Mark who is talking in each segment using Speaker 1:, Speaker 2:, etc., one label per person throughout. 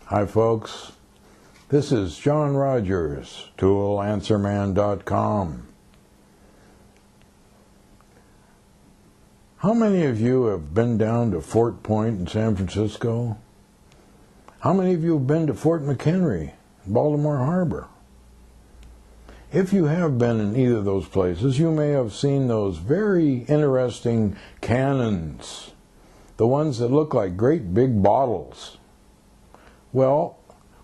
Speaker 1: Hi folks, this is John Rodgers, ToolAnswerMan.com. How many of you have been down to Fort Point in San Francisco? How many of you have been to Fort McHenry, Baltimore Harbor? If you have been in either of those places, you may have seen those very interesting cannons, the ones that look like great big bottles. Well,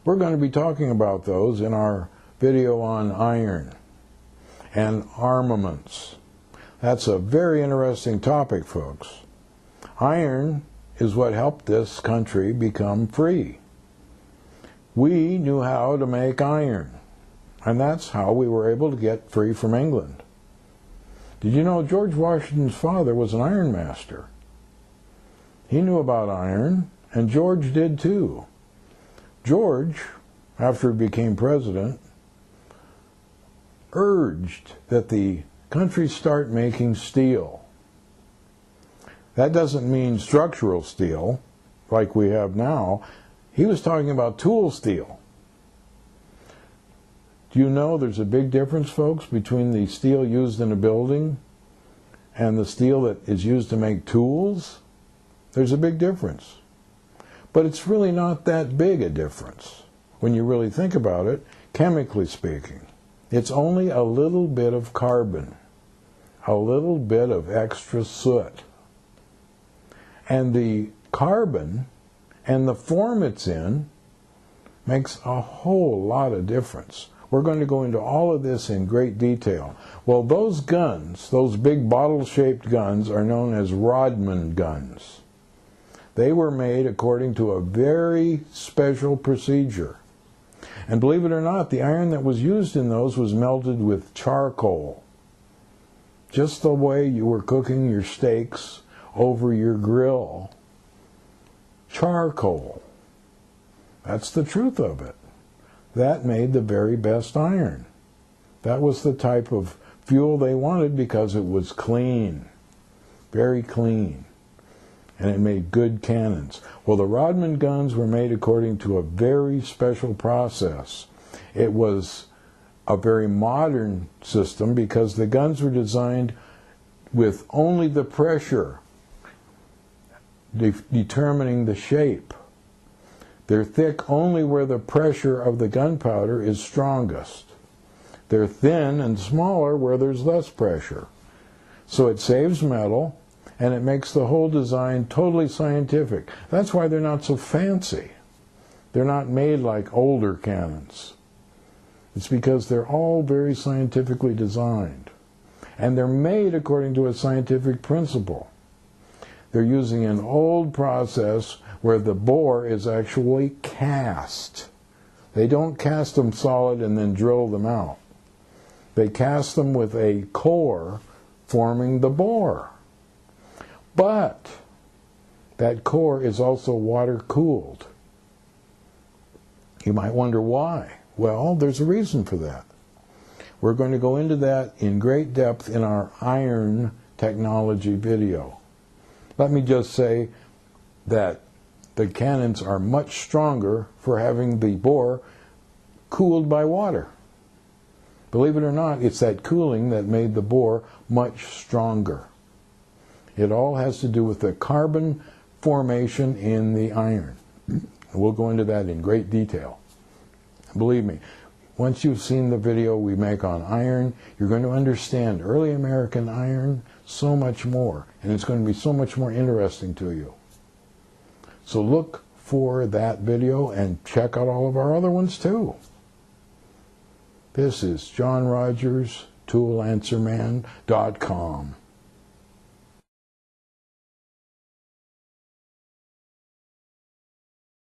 Speaker 1: we're going to be talking about those in our video on iron and armaments. That's a very interesting topic, folks. Iron is what helped this country become free. We knew how to make iron, and that's how we were able to get free from England. Did you know George Washington's father was an iron master? He knew about iron, and George did too. George, after he became president, urged that the country start making steel. That doesn't mean structural steel, like we have now. He was talking about tool steel. Do you know there's a big difference, folks, between the steel used in a building and the steel that is used to make tools? There's a big difference. But it's really not that big a difference when you really think about it, chemically speaking. It's only a little bit of carbon, a little bit of extra soot. And the carbon and the form it's in makes a whole lot of difference. We're going to go into all of this in great detail. Well, those guns, those big bottle-shaped guns, are known as Rodman guns. They were made according to a very special procedure. And believe it or not, the iron that was used in those was melted with charcoal. Just the way you were cooking your steaks over your grill. Charcoal. That's the truth of it. That made the very best iron. That was the type of fuel they wanted because it was clean. Very clean. And it made good cannons. Well, the Rodman guns were made according to a very special process. It was a very modern system because the guns were designed with only the pressure determining the shape. They're thick only where the pressure of the gunpowder is strongest. They're thin and smaller where there's less pressure. So it saves metal, and it makes the whole design totally scientific. That's why they're not so fancy. They're not made like older cannons. It's because they're all very scientifically designed. And they're made according to a scientific principle. They're using an old process where the bore is actually cast. They don't cast them solid and then drill them out. They cast them with a core forming the bore. But that core is also water-cooled. You might wonder why. Well, there's a reason for that. We're going to go into that in great depth in our iron technology video. Let me just say that the cannons are much stronger for having the bore cooled by water. Believe it or not, it's that cooling that made the bore much stronger. It all has to do with the carbon formation in the iron. We'll go into that in great detail. Believe me, once you've seen the video we make on iron, you're going to understand early American iron so much more, and it's going to be so much more interesting to you. So look for that video and check out all of our other ones too. This is John Rodgers, ToolAnswerMan.com.